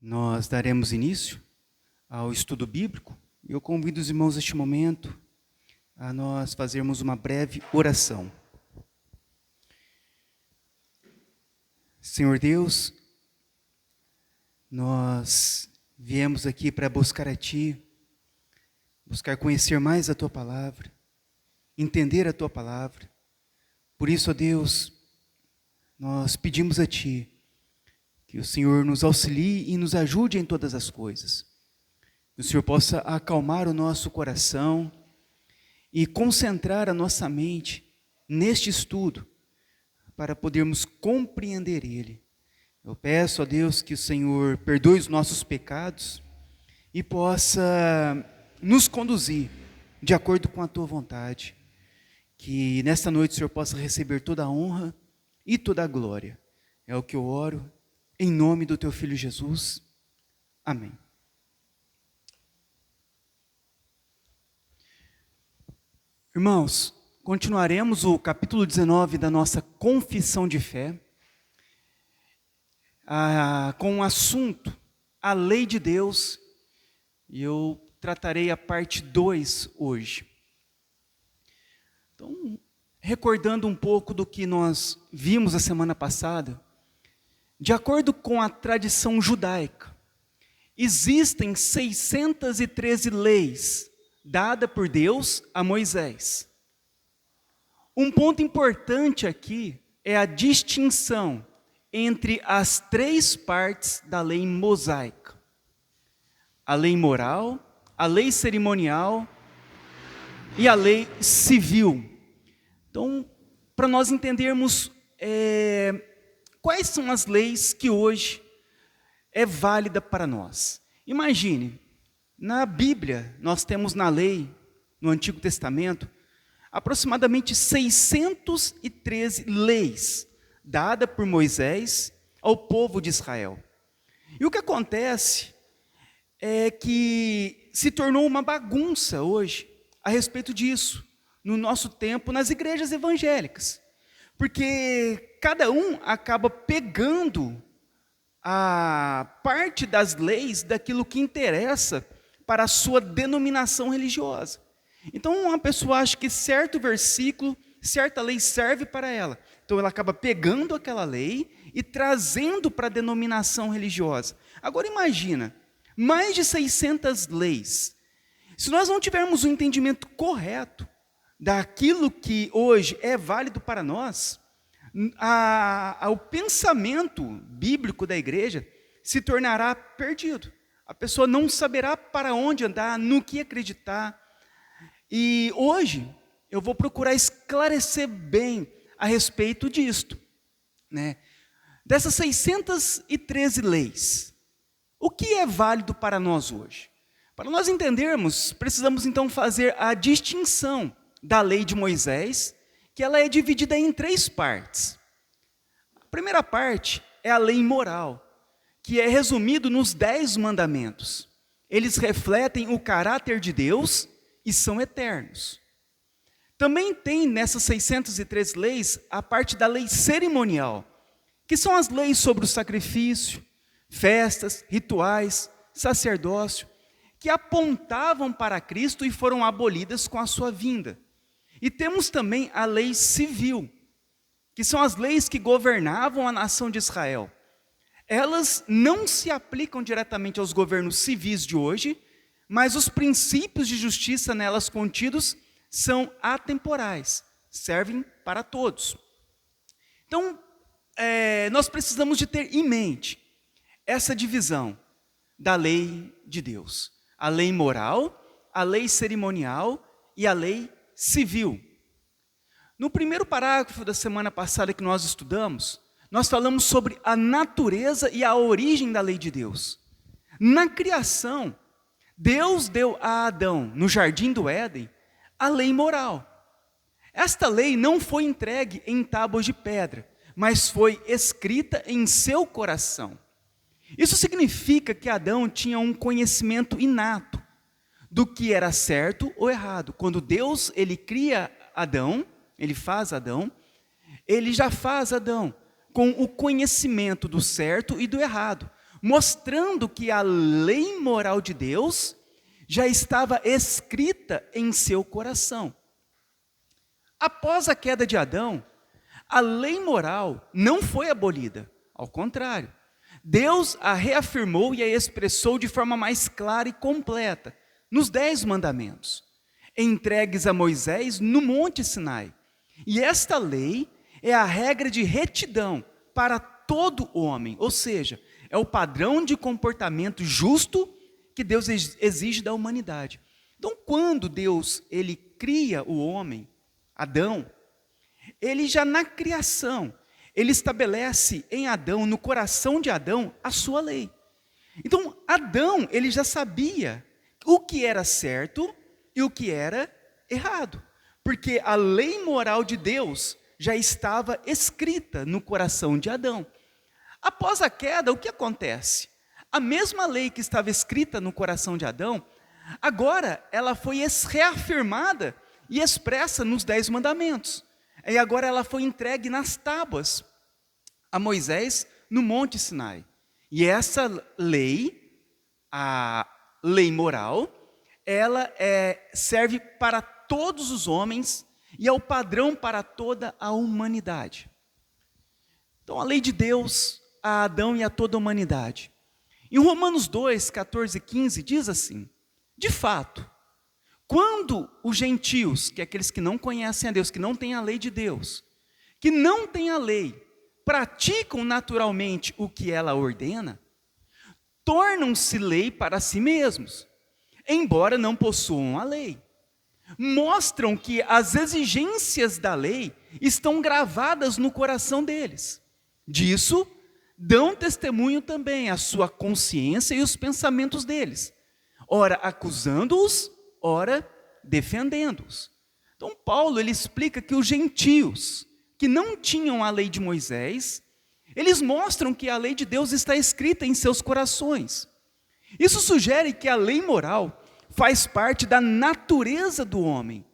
Nós daremos início ao estudo bíblico e eu convido os irmãos neste momento a nós fazermos uma breve oração. Senhor Deus, nós viemos aqui para buscar a Ti, buscar conhecer mais a Tua Palavra, entender a Tua Palavra. Por isso, ó Deus, nós pedimos a Ti que o Senhor nos auxilie e nos ajude em todas as coisas. Que o Senhor possa acalmar o nosso coração e concentrar a nossa mente neste estudo para podermos compreender ele. Eu peço a Deus que o Senhor perdoe os nossos pecados e possa nos conduzir de acordo com a Tua vontade. Que nesta noite o Senhor possa receber toda a honra e toda a glória. É o que eu oro em nome do Teu Filho Jesus. Amém. Irmãos, continuaremos o capítulo 19 da nossa confissão de fé, com o assunto, a lei de Deus, e eu tratarei a parte 2 hoje. Então, recordando um pouco do que nós vimos a semana passada, de acordo com a tradição judaica, existem 613 leis dadas por Deus a Moisés. Um ponto importante aqui é a distinção entre as 3 partes da lei mosaica: a lei moral, a lei cerimonial e a lei civil. Então, para nós entendermos quais são as leis que hoje é válida para nós. Imagine, na Bíblia, nós temos na lei, no Antigo Testamento, aproximadamente 613 leis dadas por Moisés ao povo de Israel. E o que acontece é que se tornou uma bagunça hoje a respeito disso, no nosso tempo, nas igrejas evangélicas. Porque cada um acaba pegando a parte das leis daquilo que interessa para a sua denominação religiosa. Então, uma pessoa acha que certo versículo, certa lei serve para ela. Então, ela acaba pegando aquela lei e trazendo para a denominação religiosa. Agora, imagina, mais de 600 leis. Se nós não tivermos um entendimento correto daquilo que hoje é válido para nós, o pensamento bíblico da igreja se tornará perdido. A pessoa não saberá para onde andar, no que acreditar. E hoje eu vou procurar esclarecer bem a respeito disto, né? Dessas 613 leis, o que é válido para nós hoje? Para nós entendermos, precisamos então fazer a distinção da lei de Moisés, que ela é dividida em 3 partes. A primeira parte é a lei moral, que é resumido nos 10 mandamentos. Eles refletem o caráter de Deus e são eternos. Também tem nessas 603 leis a parte da lei cerimonial, que são as leis sobre o sacrifício, festas, rituais, sacerdócio, que apontavam para Cristo e foram abolidas com a sua vinda. E temos também a lei civil, que são as leis que governavam a nação de Israel. Elas não se aplicam diretamente aos governos civis de hoje, mas os princípios de justiça nelas contidos são atemporais, servem para todos. Então, nós precisamos de ter em mente essa divisão da lei de Deus. A lei moral, a lei cerimonial e a lei civil. No primeiro parágrafo da semana passada que nós estudamos, nós falamos sobre a natureza e a origem da lei de Deus. Na criação, Deus deu a Adão, no jardim do Éden, a lei moral. Esta lei não foi entregue em tábuas de pedra, mas foi escrita em seu coração. Isso significa que Adão tinha um conhecimento inato do que era certo ou errado. Quando Deus ele cria Adão, ele faz Adão, ele já faz Adão com o conhecimento do certo e do errado. mostrando que a lei moral de Deus já estava escrita em seu coração. Após a queda de Adão, a lei moral não foi abolida, ao contrário. Deus a reafirmou e a expressou de forma mais clara e completa, nos 10 mandamentos, entregues a Moisés no Monte Sinai. E esta lei é a regra de retidão para todo homem, ou seja, é o padrão de comportamento justo que Deus exige da humanidade. Então, quando Deus ele cria o homem, Adão, ele já na criação, ele estabelece em Adão, no coração de Adão, a sua lei. Então, Adão, ele já sabia o que era certo e o que era errado, porque a lei moral de Deus já estava escrita no coração de Adão. Após a queda, o que acontece? A mesma lei que estava escrita no coração de Adão, agora ela foi reafirmada e expressa nos 10 mandamentos. E agora ela foi entregue nas tábuas a Moisés no Monte Sinai. E essa lei, a lei moral, ela serve para todos os homens e é o padrão para toda a humanidade. Então a lei de Deus a Adão e a toda a humanidade. Em Romanos 2, 14 e 15 diz assim: de fato, quando os gentios, que é aqueles que não conhecem a Deus, que não têm a lei de Deus, que não têm a lei, praticam naturalmente o que ela ordena, tornam-se lei para si mesmos, embora não possuam a lei. Mostram que as exigências da lei estão gravadas no coração deles. Disso, dão testemunho também a sua consciência e os pensamentos deles, ora acusando-os, ora defendendo-os. Então Paulo ele explica que os gentios que não tinham a lei de Moisés, eles mostram que a lei de Deus está escrita em seus corações. Isso sugere que a lei moral faz parte da natureza do homem,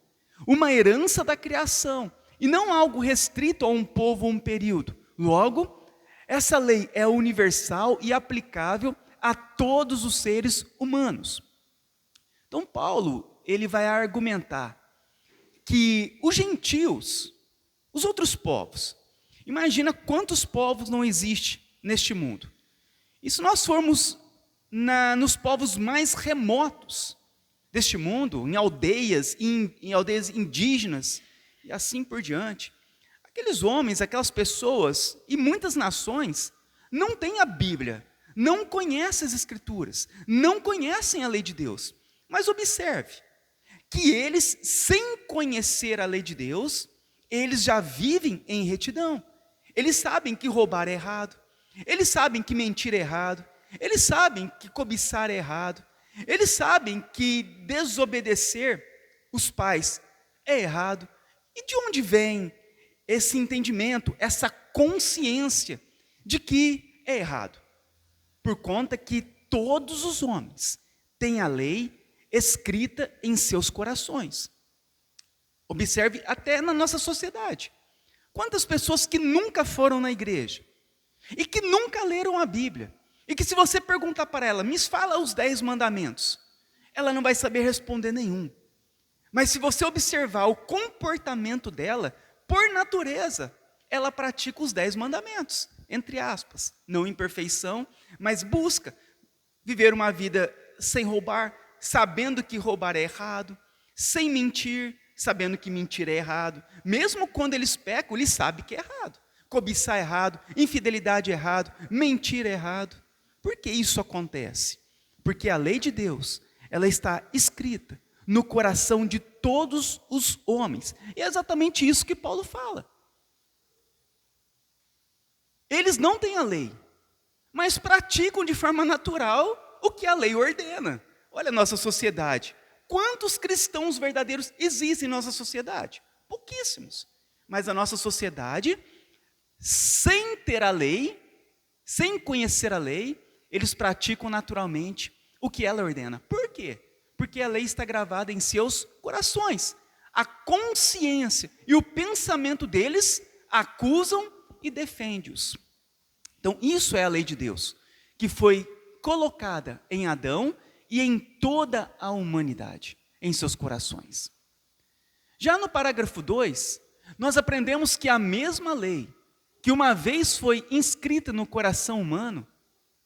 uma herança da criação, e não algo restrito a um povo ou um período. Logo, essa lei é universal e aplicável a todos os seres humanos. Então Paulo, ele vai argumentar que os gentios, os outros povos, imagina quantos povos não existem neste mundo. E se nós formos nos povos mais remotos deste mundo, em aldeias indígenas e assim por diante, aqueles homens, aquelas pessoas e muitas nações não têm a Bíblia, não conhecem as Escrituras, não conhecem a lei de Deus. Mas observe que eles, sem conhecer a lei de Deus, eles já vivem em retidão. Eles sabem que roubar é errado, eles sabem que mentir é errado, eles sabem que cobiçar é errado, eles sabem que desobedecer os pais é errado. E de onde vem esse entendimento, essa consciência de que é errado? Por conta que todos os homens têm a lei escrita em seus corações. Observe até na nossa sociedade. Quantas pessoas que nunca foram na igreja e que nunca leram a Bíblia, e que se você perguntar para ela, me fala os 10 mandamentos, ela não vai saber responder nenhum. Mas se você observar o comportamento dela, por natureza, ela pratica os 10 mandamentos, entre aspas, não em perfeição, mas busca viver uma vida sem roubar, sabendo que roubar é errado, sem mentir, sabendo que mentir é errado. Mesmo quando eles pecam, eles sabem que é errado. Cobiçar é errado, infidelidade é errado, mentir é errado. Por que isso acontece? Porque a lei de Deus, ela está escrita no coração de todos os homens. E é exatamente isso que Paulo fala. Eles não têm a lei, mas praticam de forma natural o que a lei ordena. Olha a nossa sociedade. Quantos cristãos verdadeiros existem em nossa sociedade? Pouquíssimos. Mas a nossa sociedade, sem ter a lei, sem conhecer a lei, eles praticam naturalmente o que ela ordena. Por quê? Porque a lei está gravada em seus corações. A consciência e o pensamento deles acusam e defendem-os. Então, isso é a lei de Deus, que foi colocada em Adão e em toda a humanidade, em seus corações. Já no parágrafo 2, nós aprendemos que a mesma lei, que uma vez foi inscrita no coração humano,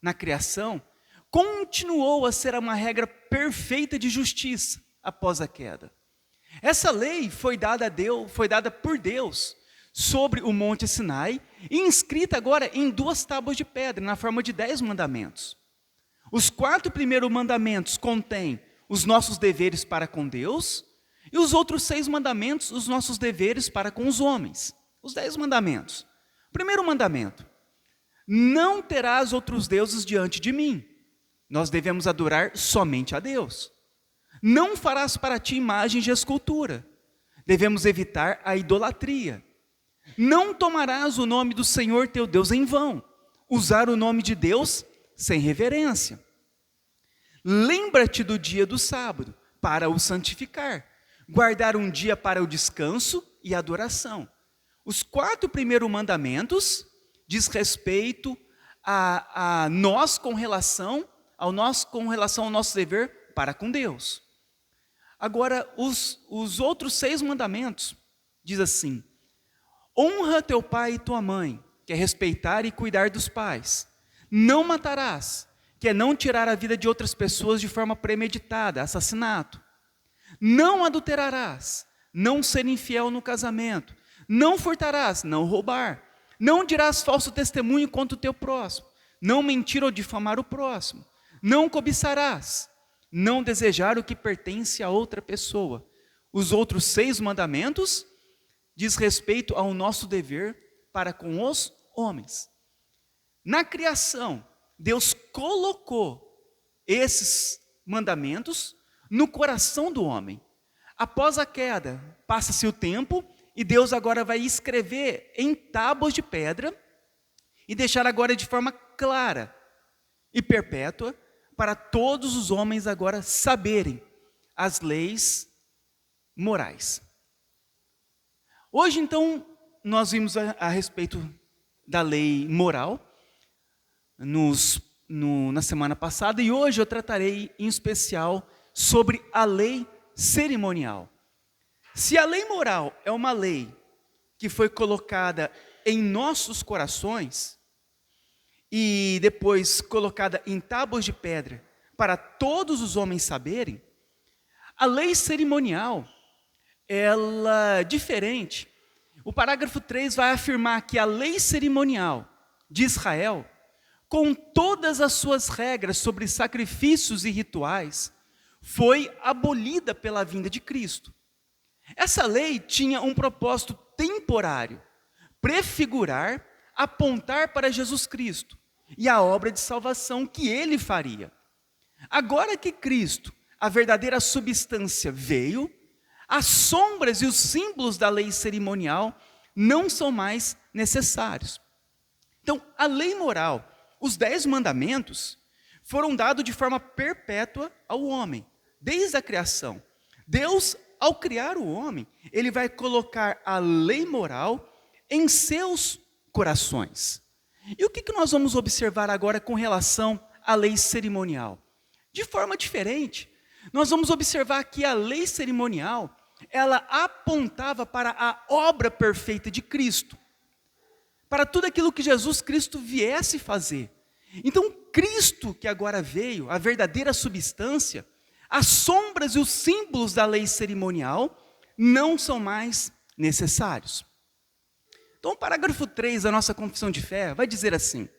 na criação, continuou a ser uma regra perfeita de justiça após a queda. Essa lei foi dada por Deus sobre o Monte Sinai e inscrita agora em 2 tábuas de pedra, na forma de 10 mandamentos. Os 4 primeiros mandamentos contêm os nossos deveres para com Deus e os outros 6 mandamentos, os nossos deveres para com os homens. Os 10 mandamentos. Primeiro mandamento: não terás outros deuses diante de mim. Nós devemos adorar somente a Deus. Não farás para ti imagens de escultura. Devemos evitar a idolatria. Não tomarás o nome do Senhor teu Deus em vão. Usar o nome de Deus sem reverência. Lembra-te do dia do sábado, para o santificar. Guardar um dia para o descanso e adoração. Os 4 primeiros mandamentos diz respeito a nós com relação ao nosso dever para com Deus. Agora, os outros 6 mandamentos diz assim: honra teu pai e tua mãe, que é respeitar e cuidar dos pais. Não matarás, que é não tirar a vida de outras pessoas de forma premeditada, assassinato. Não adulterarás, não ser infiel no casamento. Não furtarás, não roubar. Não dirás falso testemunho contra o teu próximo. Não mentir ou difamar o próximo. Não cobiçarás. Não desejar o que pertence a outra pessoa. Os outros 6 mandamentos diz respeito ao nosso dever para com os homens. Na criação, Deus colocou esses mandamentos no coração do homem. Após a queda, passa-se o tempo e Deus agora vai escrever em tábuas de pedra e deixar agora de forma clara e perpétua para todos os homens agora saberem as leis morais. Hoje, então, nós vimos a respeito da lei moral na semana passada, e hoje eu tratarei em especial sobre a lei cerimonial. Se a lei moral é uma lei que foi colocada em nossos corações e depois colocada em tábuas de pedra para todos os homens saberem, a lei cerimonial, ela diferente. O parágrafo 3 vai afirmar que a lei cerimonial de Israel, com todas as suas regras sobre sacrifícios e rituais, foi abolida pela vinda de Cristo. Essa lei tinha um propósito temporário: prefigurar, apontar para Jesus Cristo e a obra de salvação que ele faria. Agora que Cristo, a verdadeira substância, veio, as sombras e os símbolos da lei cerimonial não são mais necessários. Então, a lei moral, os 10 mandamentos, foram dados de forma perpétua ao homem, desde a criação. Deus, ao criar o homem, ele vai colocar a lei moral em seus corações. E o que nós vamos observar agora com relação à lei cerimonial? De forma diferente, nós vamos observar que a lei cerimonial, ela apontava para a obra perfeita de Cristo, para tudo aquilo que Jesus Cristo viesse fazer. Então, Cristo que agora veio, a verdadeira substância, as sombras e os símbolos da lei cerimonial não são mais necessários. Então, o parágrafo 3 da nossa confissão de fé vai dizer assim: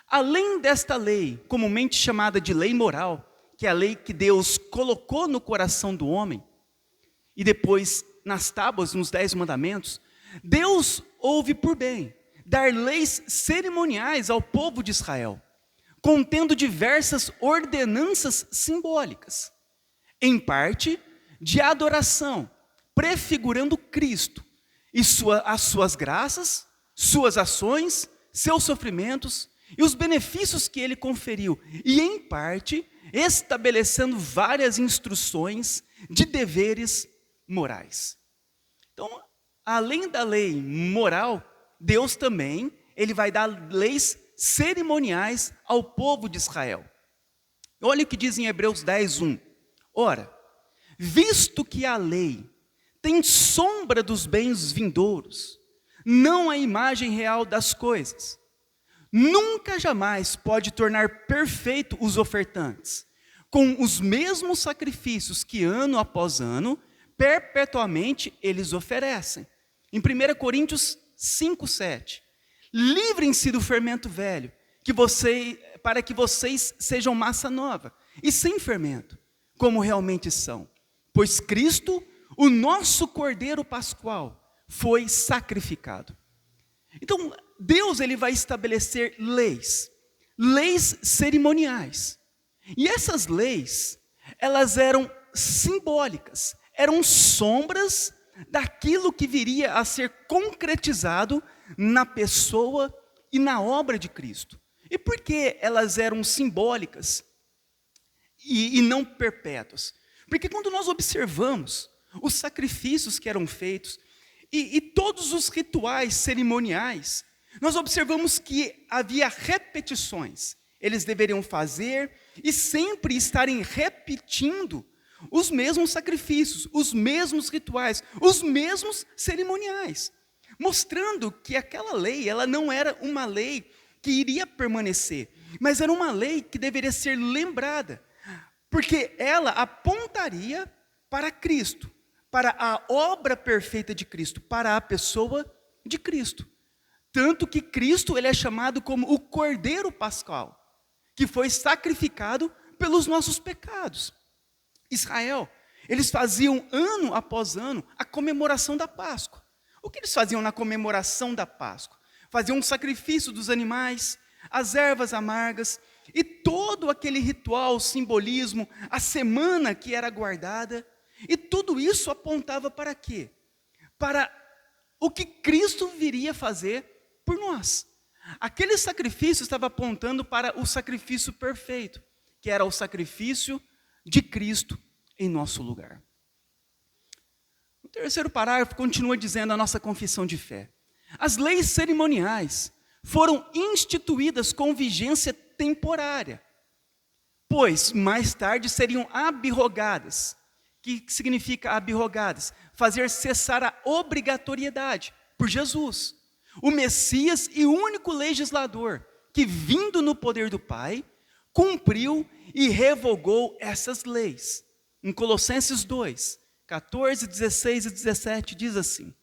além desta lei, comumente chamada de lei moral, que é a lei que Deus colocou no coração do homem, e depois nas tábuas, nos 10 mandamentos, Deus houve por bem dar leis cerimoniais ao povo de Israel, contendo diversas ordenanças simbólicas, em parte de adoração, prefigurando Cristo e as suas graças, suas ações, seus sofrimentos e os benefícios que ele conferiu, e em parte estabelecendo várias instruções de deveres morais. Então, além da lei moral, Deus também, ele vai dar leis cerimoniais ao povo de Israel. Olha o que diz em Hebreus 10:1. Ora, visto que a lei tem sombra dos bens vindouros, não a imagem real das coisas, nunca jamais pode tornar perfeito os ofertantes, com os mesmos sacrifícios que ano após ano, perpetuamente eles oferecem. Em 1 Coríntios 5:7, livrem-se do fermento velho, para que vocês sejam massa nova e sem fermento, como realmente são. Pois Cristo, o nosso Cordeiro Pascual, foi sacrificado. Então, Deus ele vai estabelecer leis cerimoniais. E essas leis, elas eram simbólicas, eram sombras daquilo que viria a ser concretizado na pessoa e na obra de Cristo. E por que elas eram simbólicas e não perpétuas? Porque quando nós observamos os sacrifícios que eram feitos e todos os rituais cerimoniais, nós observamos que havia repetições. Eles deveriam fazer e sempre estarem repetindo os mesmos sacrifícios, os mesmos rituais, os mesmos cerimoniais, mostrando que aquela lei, ela não era uma lei que iria permanecer, mas era uma lei que deveria ser lembrada, porque ela apontaria para Cristo, para a obra perfeita de Cristo, para a pessoa de Cristo. Tanto que Cristo ele é chamado como o Cordeiro Pascual, que foi sacrificado pelos nossos pecados. Israel, eles faziam ano após ano a comemoração da Páscoa. O que eles faziam na comemoração da Páscoa? Faziam um sacrifício dos animais, as ervas amargas, e todo aquele ritual, simbolismo, a semana que era guardada, e tudo isso apontava para quê? Para o que Cristo viria fazer por nós. Aquele sacrifício estava apontando para o sacrifício perfeito, que era o sacrifício de Cristo em nosso lugar. O terceiro parágrafo continua dizendo a nossa confissão de fé. As leis cerimoniais foram instituídas com vigência temporária, pois mais tarde seriam abrogadas. O que significa abrogadas? Fazer cessar a obrigatoriedade por Jesus, o Messias e único legislador, que vindo no poder do Pai, cumpriu e revogou essas leis. Em Colossenses 2, 14, 16 e 17 diz assim: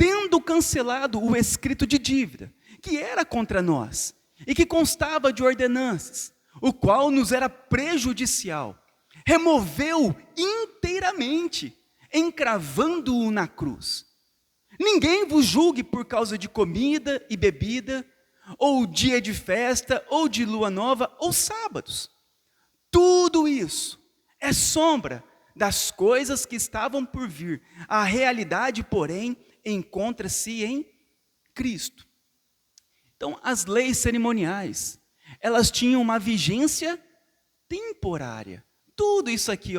tendo cancelado o escrito de dívida, que era contra nós, e que constava de ordenanças, o qual nos era prejudicial, removeu inteiramente, encravando-o na cruz. Ninguém vos julgue por causa de comida e bebida, ou dia de festa, ou de lua nova, ou sábados. Tudo isso é sombra das coisas que estavam por vir. A realidade, porém, encontra-se em Cristo. Então, as leis cerimoniais, elas tinham uma vigência temporária. Tudo isso aqui,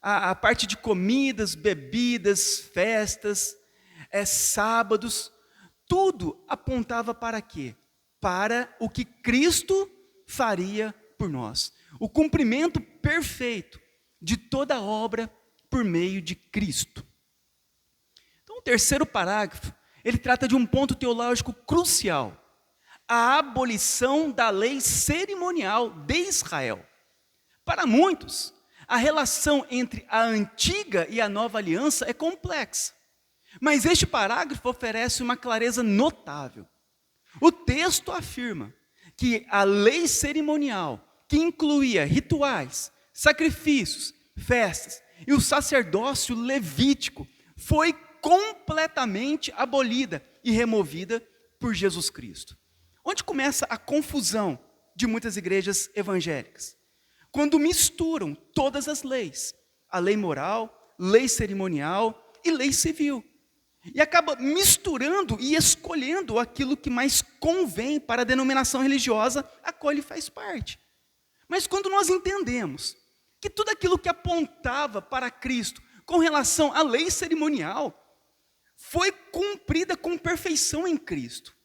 a parte de comidas, bebidas, festas, sábados, tudo apontava para quê? Para o que Cristo faria por nós. O cumprimento perfeito de toda a obra por meio de Cristo. Então, o terceiro parágrafo, ele trata de um ponto teológico crucial: a abolição da lei cerimonial de Israel. Para muitos, a relação entre a antiga e a nova aliança é complexa, mas este parágrafo oferece uma clareza notável. O texto afirma que a lei cerimonial, que incluía rituais, sacrifícios, festas e o sacerdócio levítico, foi completamente abolida e removida por Jesus Cristo. Onde começa a confusão de muitas igrejas evangélicas? Quando misturam todas as leis, a lei moral, lei cerimonial e lei civil, e acaba misturando e escolhendo aquilo que mais convém para a denominação religiosa a qual ele faz parte. Mas quando nós entendemos que tudo aquilo que apontava para Cristo com relação à lei cerimonial foi cumprida com perfeição em Cristo,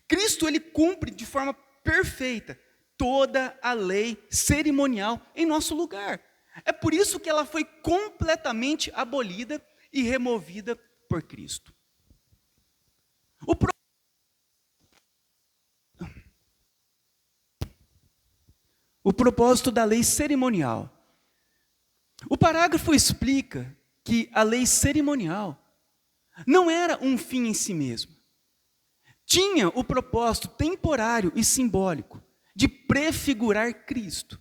Cristo, ele cumpre de forma perfeita toda a lei cerimonial em nosso lugar. É por isso que ela foi completamente abolida e removida por Cristo. O propósito da lei cerimonial. O parágrafo explica que a lei cerimonial não era um fim em si mesmo. Tinha o propósito temporário e simbólico de prefigurar Cristo.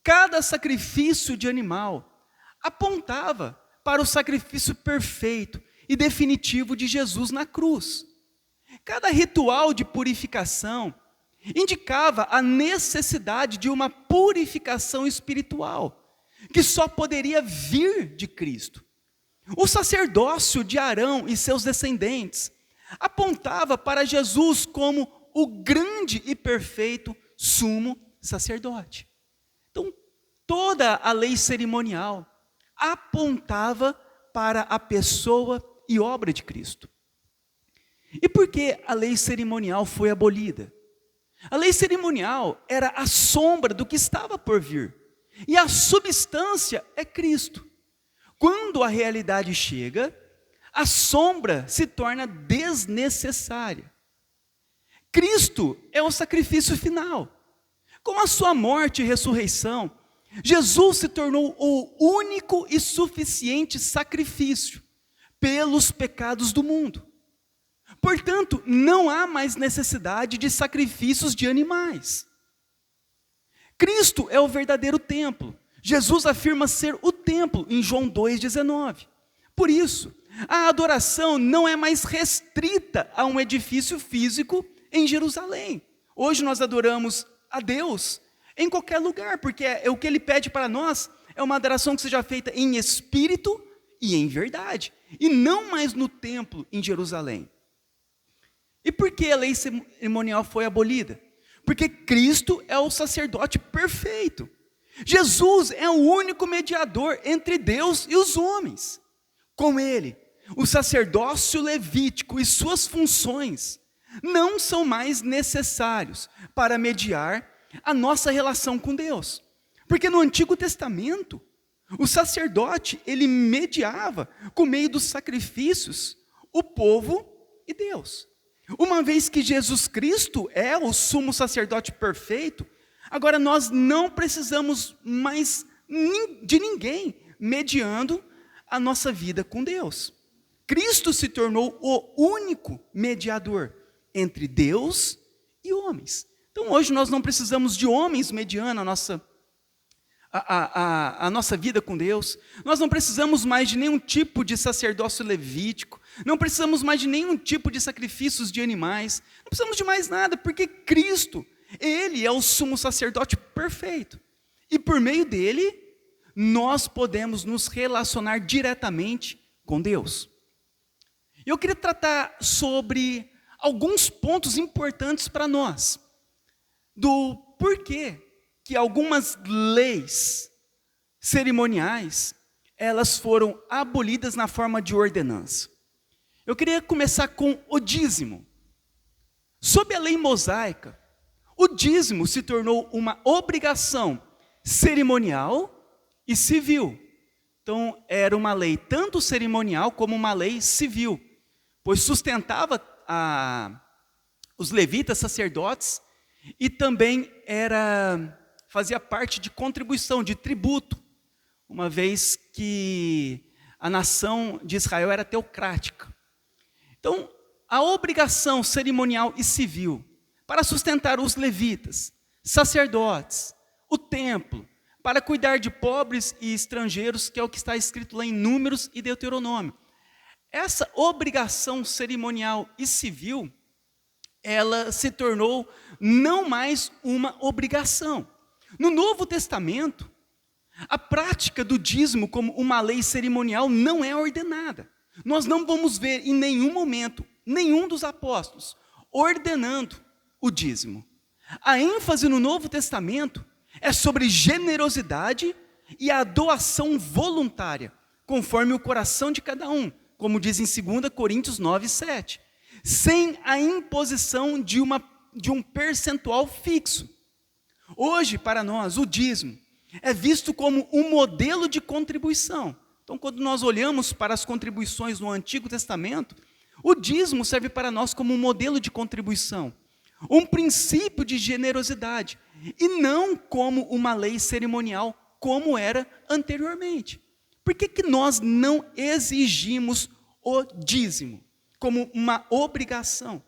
Cada sacrifício de animal apontava para o sacrifício perfeito e definitivo de Jesus na cruz. Cada ritual de purificação indicava a necessidade de uma purificação espiritual, que só poderia vir de Cristo. O sacerdócio de Arão e seus descendentes apontava para Jesus como o grande e perfeito sumo sacerdote. Então, toda a lei cerimonial apontava para a pessoa e obra de Cristo. E por que a lei cerimonial foi abolida? A lei cerimonial era a sombra do que estava por vir, e a substância é Cristo. Quando a realidade chega, a sombra se torna desnecessária. Cristo é o sacrifício final. Com a sua morte e ressurreição, Jesus se tornou o único e suficiente sacrifício pelos pecados do mundo. Portanto, não há mais necessidade de sacrifícios de animais. Cristo é o verdadeiro templo. Jesus afirma ser o templo em João 2,19. Por isso, a adoração não é mais restrita a um edifício físico em Jerusalém. Hoje nós adoramos a Deus em qualquer lugar, porque o que Ele pede para nós é uma adoração que seja feita em espírito e em verdade, e não mais no templo em Jerusalém. E por que a lei cerimonial foi abolida? Porque Cristo é o sacerdote perfeito. Jesus é o único mediador entre Deus e os homens. Com Ele, o sacerdócio levítico e suas funções não são mais necessários para mediar a nossa relação com Deus. Porque no Antigo Testamento, o sacerdote, ele mediava, por meio dos sacrifícios, o povo e Deus. Uma vez que Jesus Cristo é o sumo sacerdote perfeito, agora nós não precisamos mais de ninguém mediando a nossa vida com Deus. Cristo se tornou o único mediador entre Deus e homens. Então hoje nós não precisamos de homens mediando a nossa vida com Deus. Nós não precisamos mais de nenhum tipo de sacerdócio levítico. Não precisamos mais de nenhum tipo de sacrifícios de animais. Não precisamos de mais nada, porque Cristo, Ele é o sumo sacerdote perfeito. E por meio dele, nós podemos nos relacionar diretamente com Deus. Eu queria tratar sobre alguns pontos importantes para nós, do porquê que algumas leis cerimoniais, elas foram abolidas na forma de ordenança. Eu queria começar com o dízimo. Sob a lei mosaica, o dízimo se tornou uma obrigação cerimonial e civil. Então, era uma lei tanto cerimonial como uma lei civil, pois sustentava os levitas sacerdotes e também fazia parte de contribuição, de tributo, uma vez que a nação de Israel era teocrática. Então, a obrigação cerimonial e civil para sustentar os levitas, sacerdotes, o templo, para cuidar de pobres e estrangeiros, que é o que está escrito lá em Números e Deuteronômio. Essa obrigação cerimonial e civil, ela se tornou não mais uma obrigação. No Novo Testamento, a prática do dízimo como uma lei cerimonial não é ordenada. Nós não vamos ver em nenhum momento, nenhum dos apóstolos, ordenando o dízimo. A ênfase no Novo Testamento é sobre generosidade e a doação voluntária, conforme o coração de cada um, como diz em 2 Coríntios 9:7. sem a imposição de um percentual fixo. Hoje, para nós, o dízimo é visto como um modelo de contribuição. Então, quando nós olhamos para as contribuições no Antigo Testamento, o dízimo serve para nós como um modelo de contribuição, um princípio de generosidade, e não como uma lei cerimonial, como era anteriormente. Por que nós não exigimos o dízimo como uma obrigação?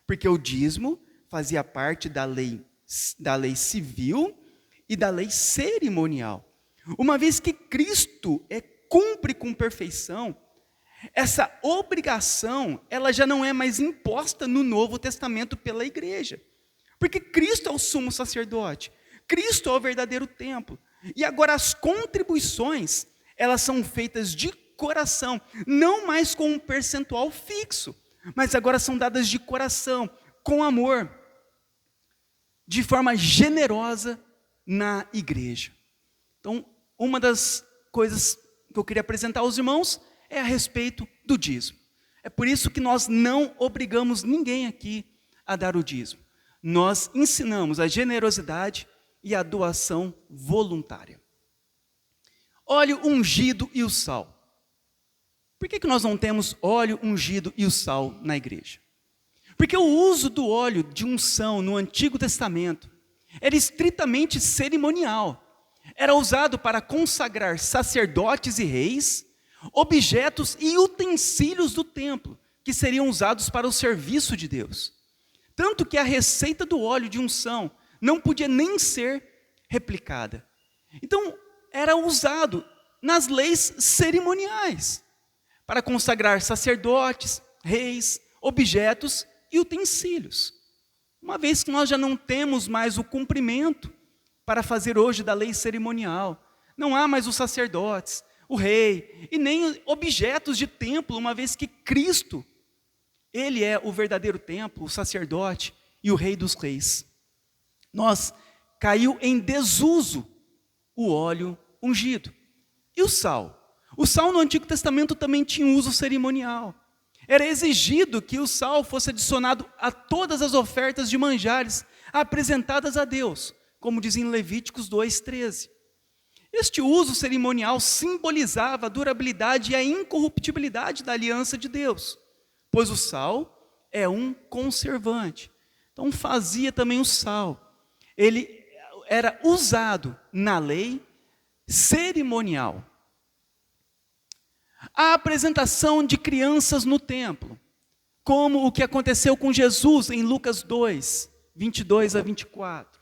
Porque o dízimo fazia parte da lei civil e da lei cerimonial. Uma vez que Cristo cumpre com perfeição, essa obrigação, ela já não é mais imposta no Novo Testamento pela igreja. Porque Cristo é o sumo sacerdote, Cristo é o verdadeiro templo. E agora as contribuições, elas são feitas de coração, não mais com um percentual fixo, mas agora são dadas de coração, com amor, de forma generosa na igreja. Então, uma das coisas que eu queria apresentar aos irmãos é a respeito do dízimo. É por isso que nós não obrigamos ninguém aqui a dar o dízimo. Nós ensinamos a generosidade e a doação voluntária. Óleo ungido e o sal. Por que nós não temos óleo ungido e o sal na igreja? Porque o uso do óleo de unção no Antigo Testamento era estritamente cerimonial. Era usado para consagrar sacerdotes e reis, objetos e utensílios do templo, que seriam usados para o serviço de Deus. Tanto que a receita do óleo de unção não podia nem ser replicada. Então, era usado nas leis cerimoniais, para consagrar sacerdotes, reis, objetos e utensílios. Uma vez que nós já não temos mais o cumprimento para fazer hoje da lei cerimonial, não há mais os sacerdotes, o rei, e nem objetos de templo, uma vez que Cristo, Ele é o verdadeiro templo, o sacerdote e o rei dos reis. Caiu em desuso o óleo ungido. E o sal? O sal no Antigo Testamento também tinha uso cerimonial. Era exigido que o sal fosse adicionado a todas as ofertas de manjares apresentadas a Deus, como diz em Levíticos 2:13. Este uso cerimonial simbolizava a durabilidade e a incorruptibilidade da aliança de Deus, pois o sal é um conservante. Então fazia também o sal. Ele era usado na lei cerimonial. A apresentação de crianças no templo, como o que aconteceu com Jesus em Lucas 2, 22 a 24.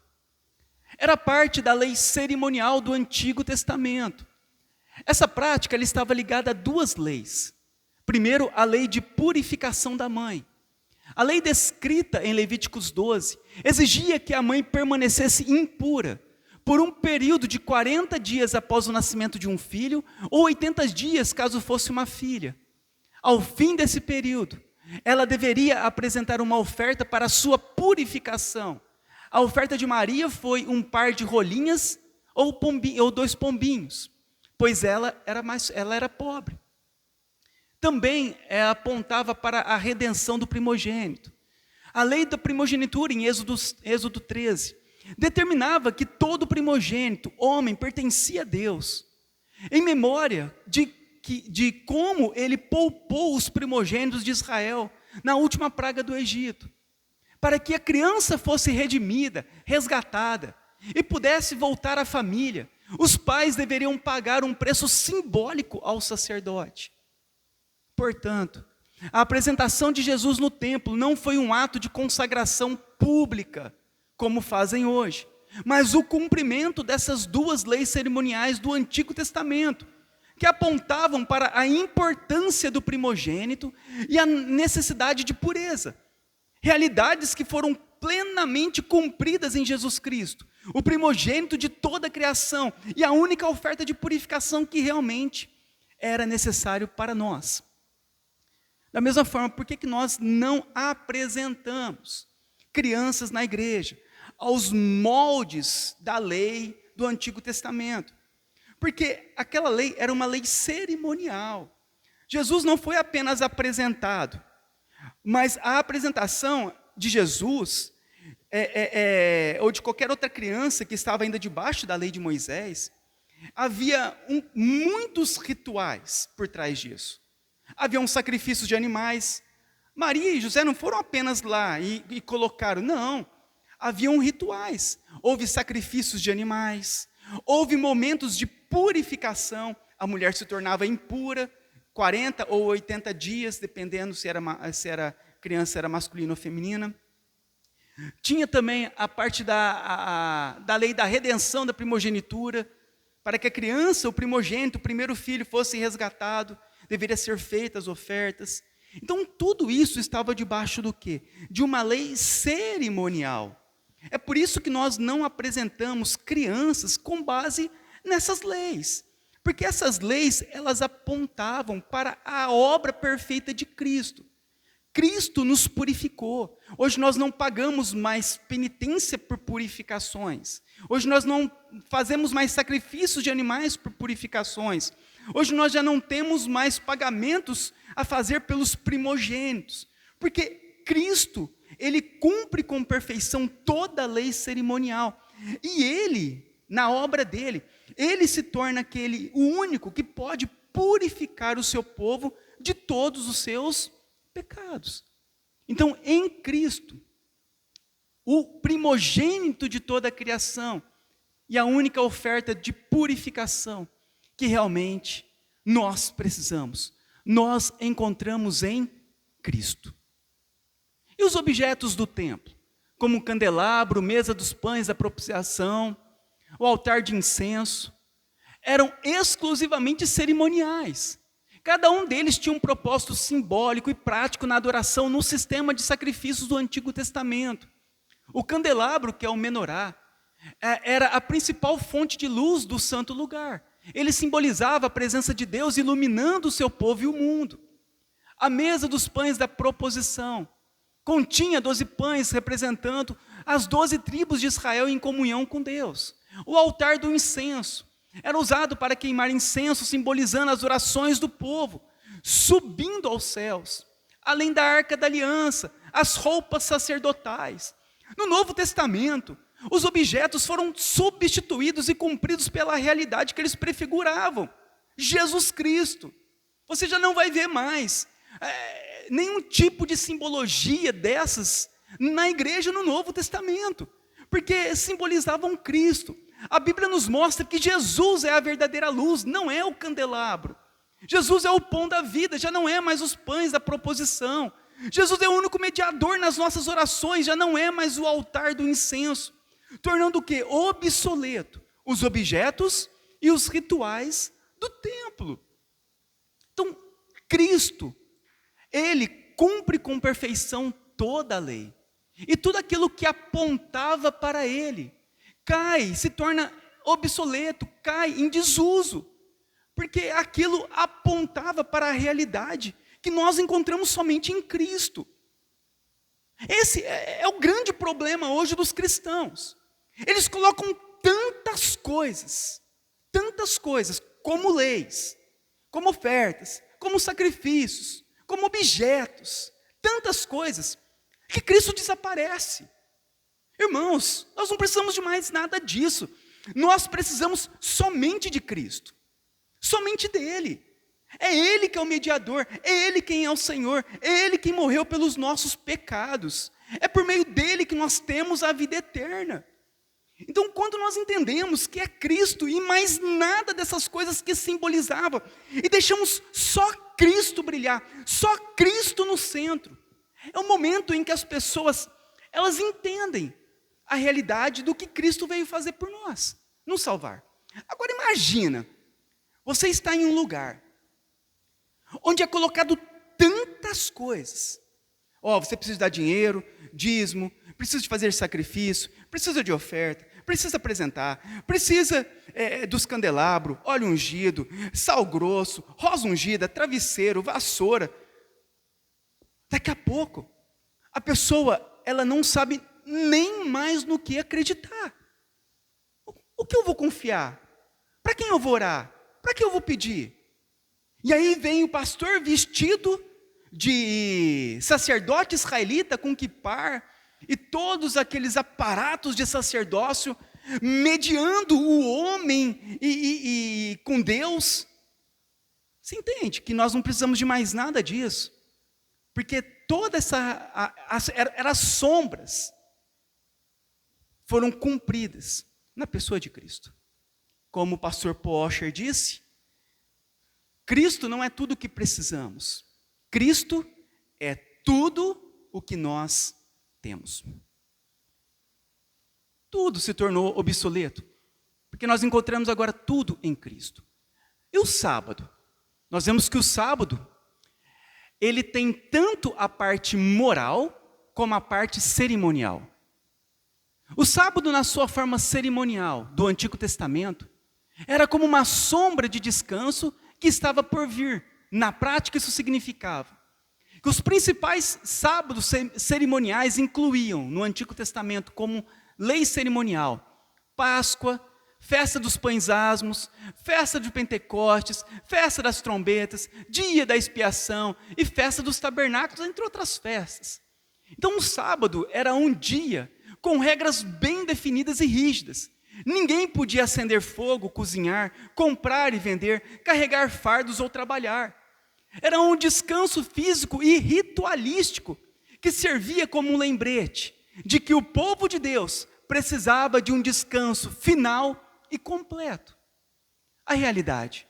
Era parte da lei cerimonial do Antigo Testamento. Essa prática ela estava ligada a duas leis. Primeiro, a lei de purificação da mãe. A lei descrita em Levíticos 12 exigia que a mãe permanecesse impura por um período de 40 dias após o nascimento de um filho, ou 80 dias caso fosse uma filha. Ao fim desse período, ela deveria apresentar uma oferta para a sua purificação. A oferta de Maria foi um par de rolinhas ou 2 pombinhos, pois ela era pobre. Também apontava para a redenção do primogênito. A lei da primogenitura, em Êxodo 13, determinava que todo primogênito, homem, pertencia a Deus, em memória de como ele poupou os primogênitos de Israel na última praga do Egito, para que a criança fosse redimida, resgatada, e pudesse voltar à família. Os pais deveriam pagar um preço simbólico ao sacerdote. Portanto, a apresentação de Jesus no templo não foi um ato de consagração pública, como fazem hoje, mas o cumprimento dessas duas leis cerimoniais do Antigo Testamento, que apontavam para a importância do primogênito e a necessidade de pureza. Realidades que foram plenamente cumpridas em Jesus Cristo, o primogênito de toda a criação e a única oferta de purificação que realmente era necessário para nós. Da mesma forma, por que nós não apresentamos crianças na igreja aos moldes da lei do Antigo Testamento? Porque aquela lei era uma lei cerimonial. Jesus não foi apenas apresentado, Mas a apresentação de Jesus, ou de qualquer outra criança que estava ainda debaixo da lei de Moisés, havia muitos rituais por trás disso. Haviam sacrifícios de animais. Maria e José não foram apenas lá e colocaram, não. Haviam rituais. Houve sacrifícios de animais. Houve momentos de purificação. A mulher se tornava impura, 40 ou 80 dias, dependendo se era criança era masculina ou feminina. Tinha também a parte da lei da redenção da primogenitura. Para que a criança, o primogênito, o primeiro filho fosse resgatado, deveria ser feitas ofertas. Então, tudo isso estava debaixo do quê? De uma lei cerimonial. É por isso que nós não apresentamos crianças com base nessas leis. Porque essas leis, elas apontavam para a obra perfeita de Cristo. Cristo nos purificou. Hoje nós não pagamos mais penitência por purificações. Hoje nós não fazemos mais sacrifícios de animais por purificações. Hoje nós já não temos mais pagamentos a fazer pelos primogênitos. Porque Cristo, Ele cumpre com perfeição toda a lei cerimonial. E Ele, na obra dEle, Ele se torna o único que pode purificar o seu povo de todos os seus pecados. Então, em Cristo, o primogênito de toda a criação e a única oferta de purificação que realmente nós precisamos, nós encontramos em Cristo. E os objetos do templo, como o candelabro, mesa dos pães da propiciação, o altar de incenso, eram exclusivamente cerimoniais. Cada um deles tinha um propósito simbólico e prático na adoração no sistema de sacrifícios do Antigo Testamento. O candelabro, que é o menorá, era a principal fonte de luz do santo lugar. Ele simbolizava a presença de Deus iluminando o seu povo e o mundo. A mesa dos pães da proposição continha 12 pães representando as 12 tribos de Israel em comunhão com Deus. O altar do incenso era usado para queimar incenso, simbolizando as orações do povo, subindo aos céus. Além da arca da aliança, as roupas sacerdotais. No Novo Testamento, os objetos foram substituídos e cumpridos pela realidade que eles prefiguravam. Jesus Cristo. Você já não vai ver mais nenhum tipo de simbologia dessas na igreja no Novo Testamento, porque simbolizavam Cristo. A Bíblia nos mostra que Jesus é a verdadeira luz, não é o candelabro. Jesus é o pão da vida, já não é mais os pães da proposição. Jesus é o único mediador nas nossas orações, já não é mais o altar do incenso. Tornando o quê? Obsoleto os objetos e os rituais do templo. Então, Cristo, Ele cumpre com perfeição toda a lei. E tudo aquilo que apontava para Ele cai, se torna obsoleto, cai em desuso, porque aquilo apontava para a realidade que nós encontramos somente em Cristo. Esse é o grande problema hoje dos cristãos. Eles colocam tantas coisas, como leis, como ofertas, como sacrifícios, como objetos, tantas coisas, que Cristo desaparece. Irmãos, nós não precisamos de mais nada disso. Nós precisamos somente de Cristo. Somente dEle. É Ele que é o mediador. É Ele quem é o Senhor. É Ele quem morreu pelos nossos pecados. É por meio dEle que nós temos a vida eterna. Então, quando nós entendemos que é Cristo e mais nada dessas coisas que simbolizava, e deixamos só Cristo brilhar, só Cristo no centro, é o momento em que as pessoas, elas entendem a realidade do que Cristo veio fazer por nós, nos salvar. Agora imagina, você está em um lugar, onde é colocado tantas coisas. Você precisa dar dinheiro, dízimo, precisa de fazer sacrifício, precisa de oferta, precisa apresentar, precisa dos candelabros, óleo ungido, sal grosso, rosa ungida, travesseiro, vassoura. Daqui a pouco, a pessoa, ela não sabe nem mais no que acreditar. O que eu vou confiar? Para quem eu vou orar? Para que eu vou pedir? E aí vem o pastor vestido de sacerdote israelita com quipar e todos aqueles aparatos de sacerdócio, mediando o homem e com Deus. Você entende que nós não precisamos de mais nada disso, porque toda as sombras foram cumpridas na pessoa de Cristo. Como o pastor Paul Washer disse, Cristo não é tudo o que precisamos, Cristo é tudo o que nós temos. Tudo se tornou obsoleto, porque nós encontramos agora tudo em Cristo. E o sábado? Nós vemos que o sábado, ele tem tanto a parte moral, como a parte cerimonial. O sábado, na sua forma cerimonial do Antigo Testamento, era como uma sombra de descanso que estava por vir. Na prática, isso significava que os principais sábados cerimoniais incluíam, no Antigo Testamento, como lei cerimonial, Páscoa, festa dos pães asmos, festa de Pentecostes, festa das trombetas, dia da expiação e festa dos tabernáculos, entre outras festas. Então o sábado era um dia com regras bem definidas e rígidas. Ninguém podia acender fogo, cozinhar, comprar e vender, carregar fardos ou trabalhar. Era um descanso físico e ritualístico que servia como um lembrete de que o povo de Deus precisava de um descanso final e completo. A realidade,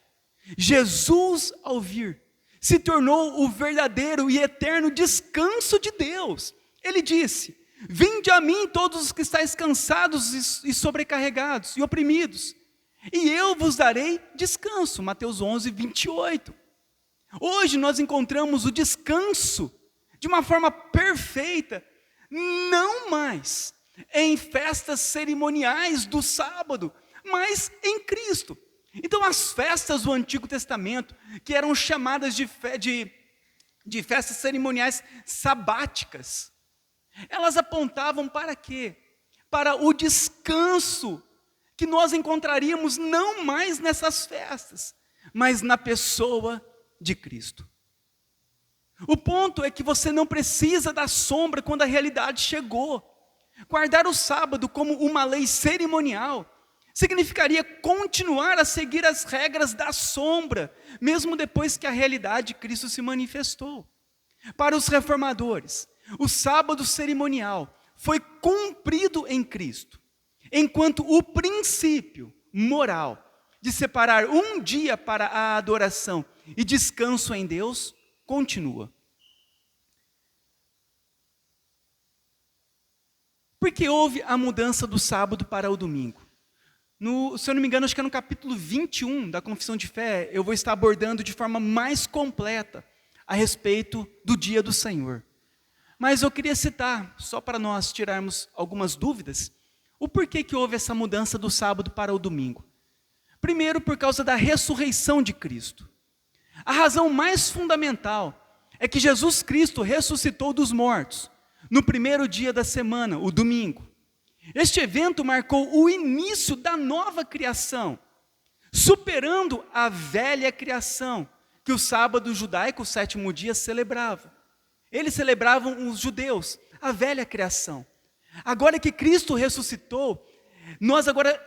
Jesus, ao vir, se tornou o verdadeiro e eterno descanso de Deus. Ele disse: vinde a mim todos os que estáis cansados e sobrecarregados e oprimidos, e eu vos darei descanso. Mateus 11, 28. Hoje nós encontramos o descanso de uma forma perfeita, não mais em festas cerimoniais do sábado, mas em Cristo. Então as festas do Antigo Testamento, que eram chamadas de festas cerimoniais sabáticas, elas apontavam para quê? Para o descanso que nós encontraríamos não mais nessas festas, mas na pessoa de Cristo. O ponto é que você não precisa da sombra quando a realidade chegou. Guardar o sábado como uma lei cerimonial significaria continuar a seguir as regras da sombra, mesmo depois que a realidade de Cristo se manifestou. Para os reformadores, o sábado cerimonial foi cumprido em Cristo, enquanto o princípio moral de separar um dia para a adoração e descanso em Deus continua. Por que houve a mudança do sábado para o domingo? Se eu não me engano, acho que é no capítulo 21 da Confissão de Fé, eu vou estar abordando de forma mais completa a respeito do dia do Senhor. Mas eu queria citar, só para nós tirarmos algumas dúvidas, o porquê que houve essa mudança do sábado para o domingo. Primeiro, por causa da ressurreição de Cristo. A razão mais fundamental é que Jesus Cristo ressuscitou dos mortos no primeiro dia da semana, o domingo. Este evento marcou o início da nova criação, superando a velha criação que o sábado judaico, o sétimo dia, celebrava. Eles celebravam, os judeus, a velha criação. Agora que Cristo ressuscitou, nós agora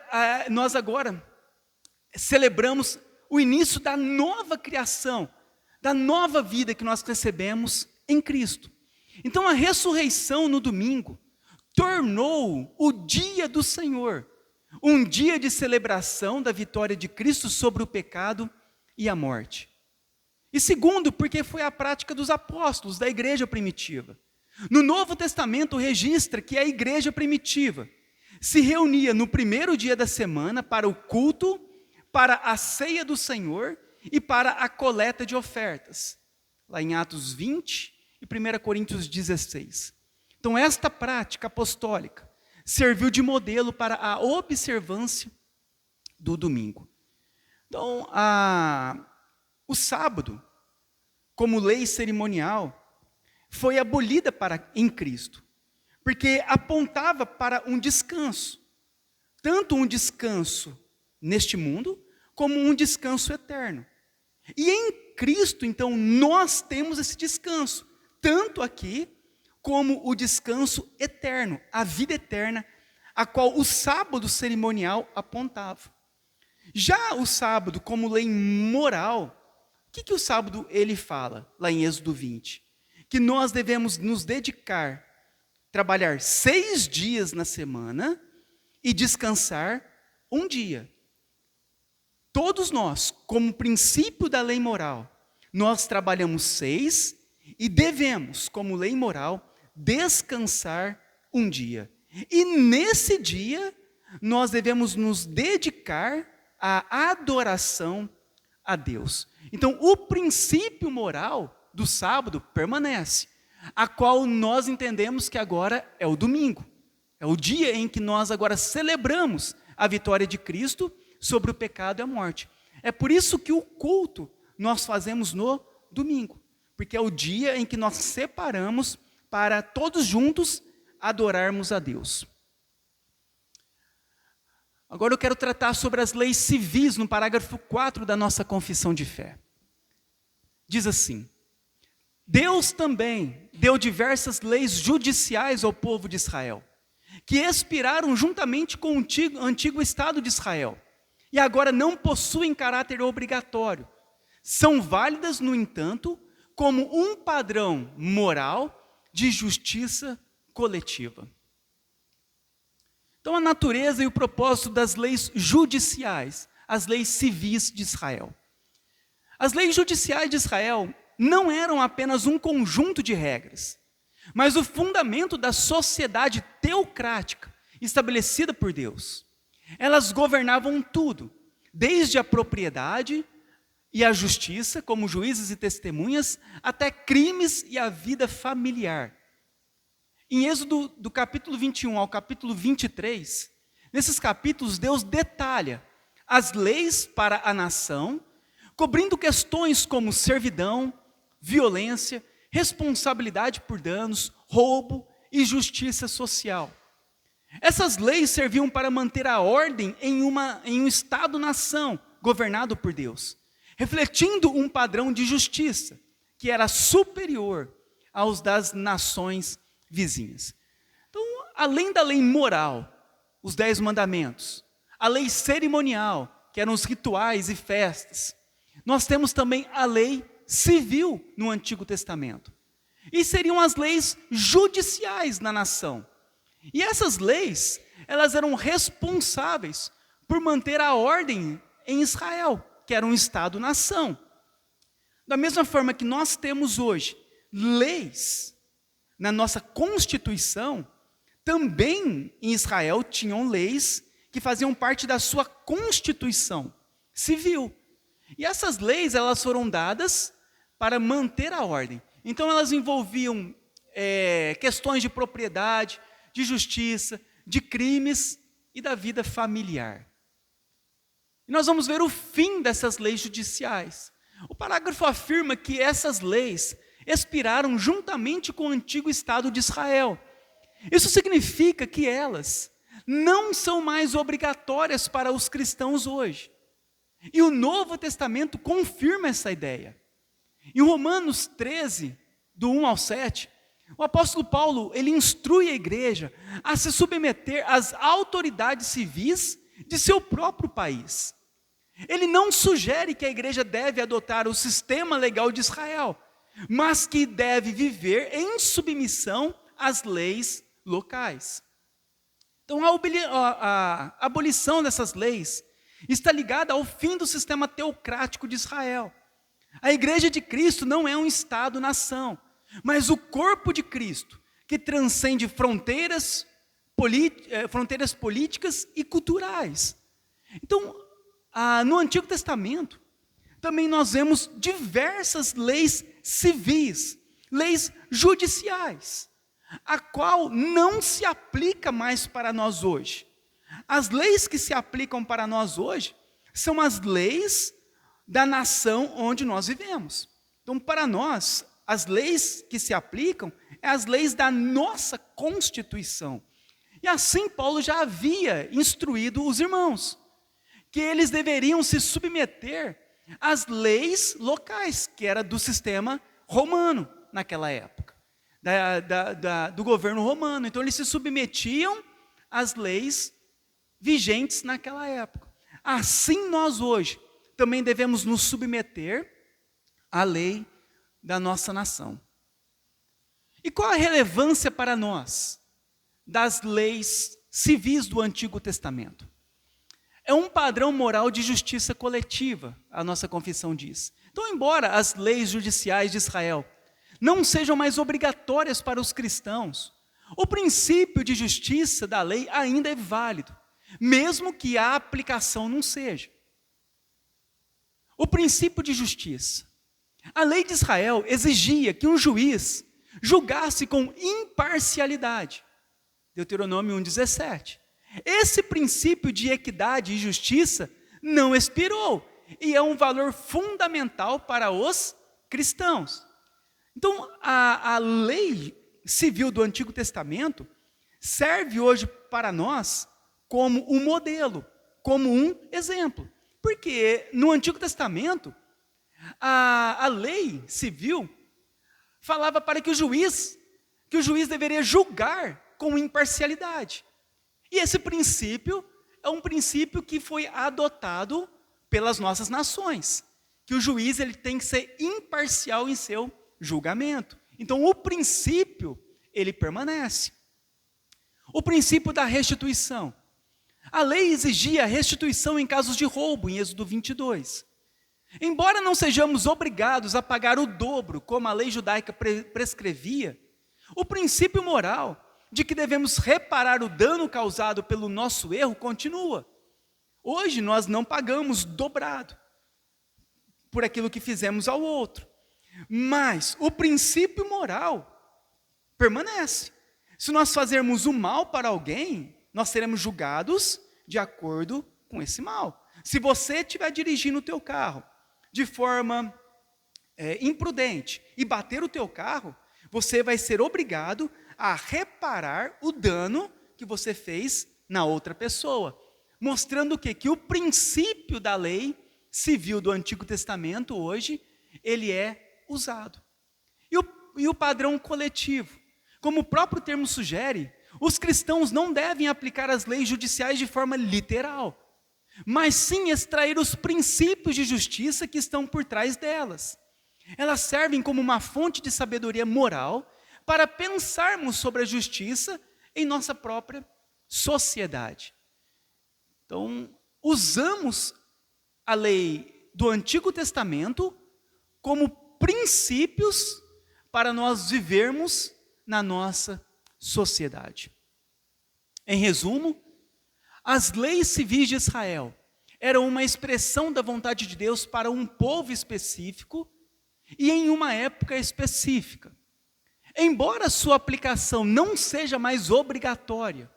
celebramos o início da nova criação, da nova vida que nós recebemos em Cristo. Então a ressurreição no domingo tornou o dia do Senhor um dia de celebração da vitória de Cristo sobre o pecado e a morte. E segundo, porque foi a prática dos apóstolos, da igreja primitiva. No Novo Testamento registra que a igreja primitiva se reunia no primeiro dia da semana para o culto, para a ceia do Senhor e para a coleta de ofertas. Lá em Atos 20 e 1 Coríntios 16. Então esta prática apostólica serviu de modelo para a observância do domingo. Então, o sábado, como lei cerimonial, foi abolida em Cristo, porque apontava para um descanso, tanto um descanso neste mundo, como um descanso eterno. E em Cristo, então, nós temos esse descanso, tanto aqui, como o descanso eterno, a vida eterna, a qual o sábado cerimonial apontava. Já o sábado, como lei moral, o que o sábado ele fala, lá em Êxodo 20? Que nós devemos nos dedicar, trabalhar 6 dias na semana e descansar um dia. Todos nós, como princípio da lei moral, nós trabalhamos 6 e devemos, como lei moral, descansar um dia. E nesse dia, nós devemos nos dedicar à adoração a Deus. Então, o princípio moral do sábado permanece, a qual nós entendemos que agora é o domingo. É o dia em que nós agora celebramos a vitória de Cristo sobre o pecado e a morte. É por isso que o culto nós fazemos no domingo, porque é o dia em que nós separamos para todos juntos adorarmos a Deus. Agora eu quero tratar sobre as leis civis no parágrafo 4 da nossa confissão de fé. Diz assim: Deus também deu diversas leis judiciais ao povo de Israel, que expiraram juntamente com o antigo Estado de Israel, e agora não possuem caráter obrigatório. São válidas, no entanto, como um padrão moral de justiça coletiva. Então, a natureza e o propósito das leis judiciais, as leis civis de Israel. As leis judiciais de Israel não eram apenas um conjunto de regras, mas o fundamento da sociedade teocrática estabelecida por Deus. Elas governavam tudo, desde a propriedade e a justiça, como juízes e testemunhas, até crimes e a vida familiar. Em Êxodo do capítulo 21 ao capítulo 23, nesses capítulos Deus detalha as leis para a nação, cobrindo questões como servidão, violência, responsabilidade por danos, roubo e justiça social. Essas leis serviam para manter a ordem em um Estado-nação governado por Deus, refletindo um padrão de justiça que era superior aos das nações vizinhas. Então, além da lei moral, os 10 mandamentos, a lei cerimonial, que eram os rituais e festas, nós temos também a lei civil no Antigo Testamento. E seriam as leis judiciais na nação. E essas leis, elas eram responsáveis por manter a ordem em Israel, que era um Estado-nação. Da mesma forma que nós temos hoje leis na nossa Constituição, também em Israel tinham leis que faziam parte da sua Constituição civil. E essas leis, elas foram dadas para manter a ordem. Então elas envolviam questões de propriedade, de justiça, de crimes e da vida familiar. E nós vamos ver o fim dessas leis judiciais. O parágrafo afirma que essas leis expiraram juntamente com o antigo Estado de Israel. Isso significa que elas não são mais obrigatórias para os cristãos hoje. E o Novo Testamento confirma essa ideia. Em Romanos 13, do 1 ao 7, o apóstolo Paulo, ele instrui a igreja a se submeter às autoridades civis de seu próprio país. Ele não sugere que a igreja deve adotar o sistema legal de Israel, mas que deve viver em submissão às leis locais. Então, a abolição dessas leis está ligada ao fim do sistema teocrático de Israel. A igreja de Cristo não é um Estado-nação, mas o corpo de Cristo, que transcende fronteiras políticas e culturais. Então, no Antigo Testamento, também nós vemos diversas leis civis, leis judiciais, a qual não se aplica mais para nós hoje. As leis que se aplicam para nós hoje são as leis da nação onde nós vivemos. Então, para nós, as leis que se aplicam são as leis da nossa Constituição. E assim Paulo já havia instruído os irmãos, que eles deveriam se submeter as leis locais, que era do sistema romano naquela época, do governo romano. Então eles se submetiam às leis vigentes naquela época. Assim nós hoje também devemos nos submeter à lei da nossa nação. E qual a relevância para nós das leis civis do Antigo Testamento? É um padrão moral de justiça coletiva, a nossa confissão diz. Então, embora as leis judiciais de Israel não sejam mais obrigatórias para os cristãos, o princípio de justiça da lei ainda é válido, mesmo que a aplicação não seja. O princípio de justiça. A lei de Israel exigia que um juiz julgasse com imparcialidade. Deuteronômio 1,17. Esse princípio de equidade e justiça não expirou e é um valor fundamental para os cristãos. Então, a lei civil do Antigo Testamento serve hoje para nós como um modelo, como um exemplo. Porque no Antigo Testamento, a lei civil falava para que o juiz deveria julgar com imparcialidade. E esse princípio é um princípio que foi adotado pelas nossas nações, que o juiz ele tem que ser imparcial em seu julgamento. Então o princípio, ele permanece. O princípio da restituição. A lei exigia restituição em casos de roubo, em Êxodo 22. Embora não sejamos obrigados a pagar o dobro, como a lei judaica prescrevia, o princípio moral de que devemos reparar o dano causado pelo nosso erro continua. Hoje nós não pagamos dobrado por aquilo que fizemos ao outro, mas o princípio moral permanece. Se nós fazermos o mal para alguém, nós seremos julgados de acordo com esse mal. Se você estiver dirigindo o teu carro de forma imprudente e bater o teu carro, você vai ser obrigado a reparar o dano que você fez na outra pessoa. Mostrando o quê? Que o princípio da lei civil do Antigo Testamento hoje, ele é usado. E o padrão coletivo. Como o próprio termo sugere, os cristãos não devem aplicar as leis judiciais de forma literal, mas sim extrair os princípios de justiça que estão por trás delas. Elas servem como uma fonte de sabedoria moral para pensarmos sobre a justiça em nossa própria sociedade. Então, usamos a lei do Antigo Testamento como princípios para nós vivermos na nossa sociedade. Em resumo, as leis civis de Israel eram uma expressão da vontade de Deus para um povo específico e em uma época específica. Embora sua aplicação não seja mais obrigatória,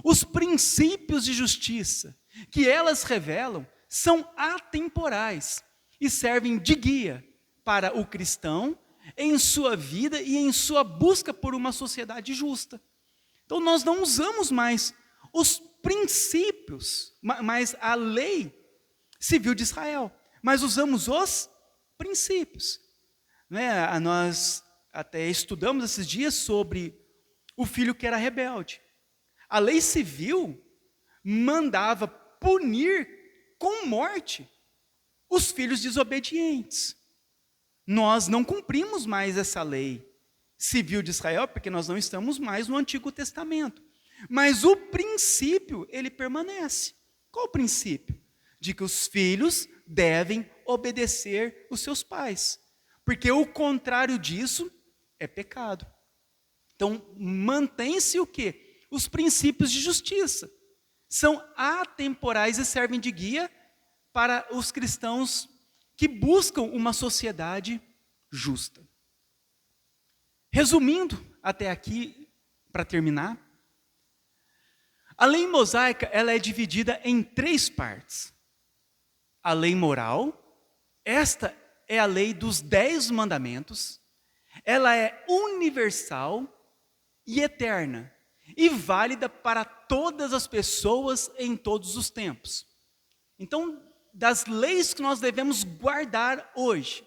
os princípios de justiça que elas revelam são atemporais e servem de guia para o cristão em sua vida e em sua busca por uma sociedade justa. Então nós não usamos mais os princípios, mais a lei civil de Israel, mas usamos os princípios. Nós até estudamos esses dias sobre o filho que era rebelde. A lei civil mandava punir com morte os filhos desobedientes. Nós não cumprimos mais essa lei civil de Israel, porque nós não estamos mais no Antigo Testamento. Mas o princípio, ele permanece. Qual o princípio? De que os filhos devem obedecer os seus pais. Porque o contrário disso é pecado. Então, mantém-se o quê? Os princípios de justiça. São atemporais e servem de guia para os cristãos que buscam uma sociedade justa. Resumindo até aqui, para terminar, a lei mosaica ela é dividida em 3 partes. A lei moral, esta é a lei dos 10 mandamentos, ela é universal e eterna, e válida para todas as pessoas em todos os tempos. Então, das leis que nós devemos guardar hoje.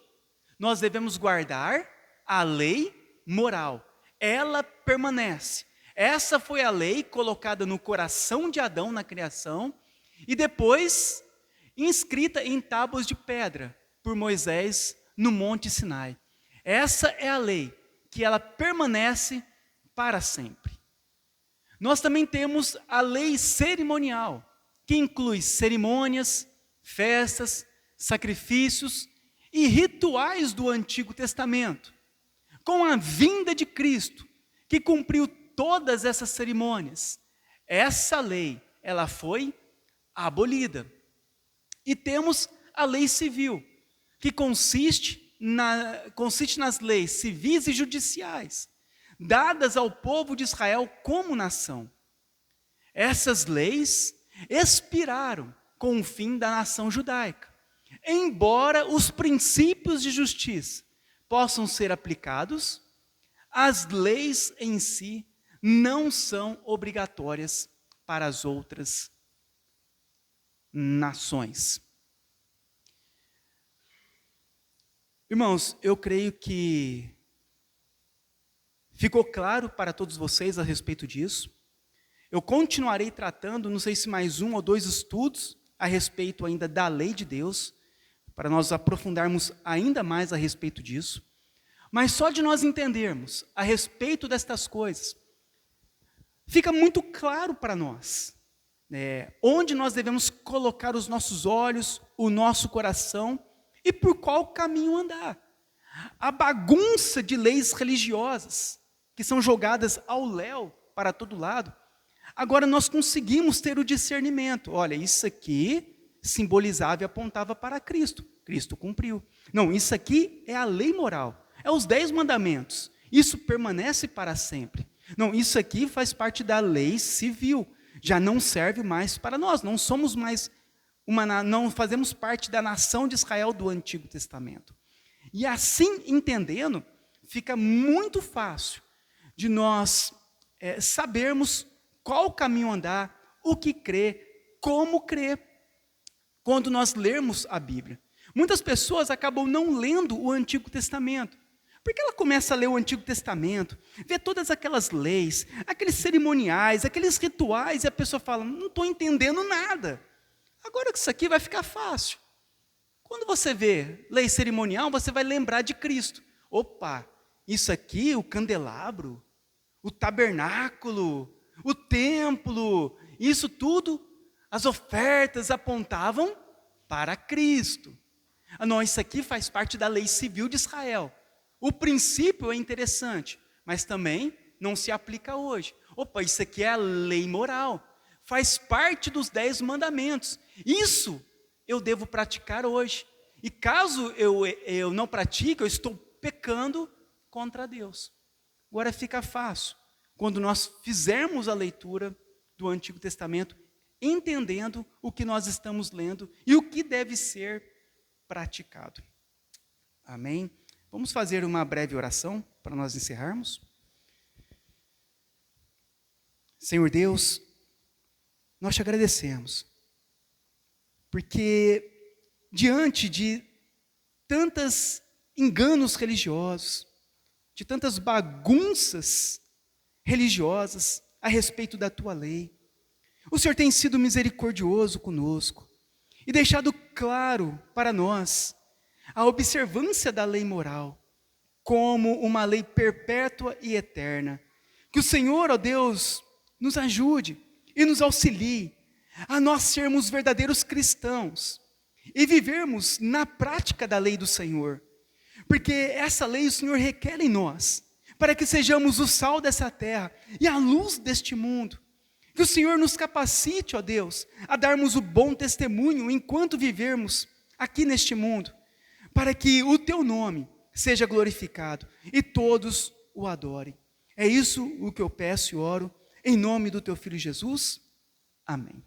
Nós devemos guardar a lei moral. Ela permanece. Essa foi a lei colocada no coração de Adão na criação e depois inscrita em tábuas de pedra por Moisés no Monte Sinai. Essa é a lei, que ela permanece para sempre. Nós também temos a lei cerimonial, que inclui cerimônias, festas, sacrifícios e rituais do Antigo Testamento. Com a vinda de Cristo, que cumpriu todas essas cerimônias, essa lei, ela foi abolida. E temos a lei civil, que consiste nas leis civis e judiciais, dadas ao povo de Israel como nação. Essas leis expiraram com o fim da nação judaica, embora os princípios de justiça possam ser aplicados, as leis em si não são obrigatórias para as outras nações. Irmãos, eu creio que ficou claro para todos vocês a respeito disso. Eu continuarei tratando, não sei se mais 1 ou 2 estudos a respeito ainda da lei de Deus, para nós aprofundarmos ainda mais a respeito disso. Mas só de nós entendermos a respeito destas coisas, fica muito claro para nós, onde nós devemos colocar os nossos olhos, o nosso coração e por qual caminho andar. A bagunça de leis religiosas que são jogadas ao léu para todo lado, agora nós conseguimos ter o discernimento. Olha, isso aqui simbolizava e apontava para Cristo. Cristo cumpriu. Não, isso aqui é a lei moral. É os 10 mandamentos. Isso permanece para sempre. Não, isso aqui faz parte da lei civil. Já não serve mais para nós. Não somos mais não fazemos parte da nação de Israel do Antigo Testamento. E assim entendendo, fica muito fácil de nós sabermos qual caminho andar, o que crer, como crer, quando nós lermos a Bíblia. Muitas pessoas acabam não lendo o Antigo Testamento, porque ela começa a ler o Antigo Testamento, vê todas aquelas leis, aqueles cerimoniais, aqueles rituais, e a pessoa fala, não estou entendendo nada. Agora que isso aqui vai ficar fácil. Quando você vê lei cerimonial, você vai lembrar de Cristo. Opa, isso aqui, o candelabro, o tabernáculo, o templo, isso tudo, as ofertas apontavam para Cristo. Não, isso aqui faz parte da lei civil de Israel. O princípio é interessante, mas também não se aplica hoje. Opa, isso aqui é a lei moral, faz parte dos 10 mandamentos. Isso eu devo praticar hoje. E caso eu não pratique, eu estou pecando contra Deus. Agora fica fácil, quando nós fizermos a leitura do Antigo Testamento, entendendo o que nós estamos lendo e o que deve ser praticado. Amém? Vamos fazer uma breve oração para nós encerrarmos. Senhor Deus, nós te agradecemos, porque diante de tantos enganos religiosos, de tantas bagunças religiosas a respeito da tua lei, o Senhor tem sido misericordioso conosco e deixado claro para nós a observância da lei moral como uma lei perpétua e eterna. Que o Senhor, ó Deus, nos ajude e nos auxilie a nós sermos verdadeiros cristãos e vivermos na prática da lei do Senhor. Porque essa lei o Senhor requer em nós, para que sejamos o sal dessa terra e a luz deste mundo. Que o Senhor nos capacite, ó Deus, a darmos o bom testemunho enquanto vivermos aqui neste mundo, para que o teu nome seja glorificado e todos o adorem. É isso o que eu peço e oro, em nome do teu Filho Jesus. Amém.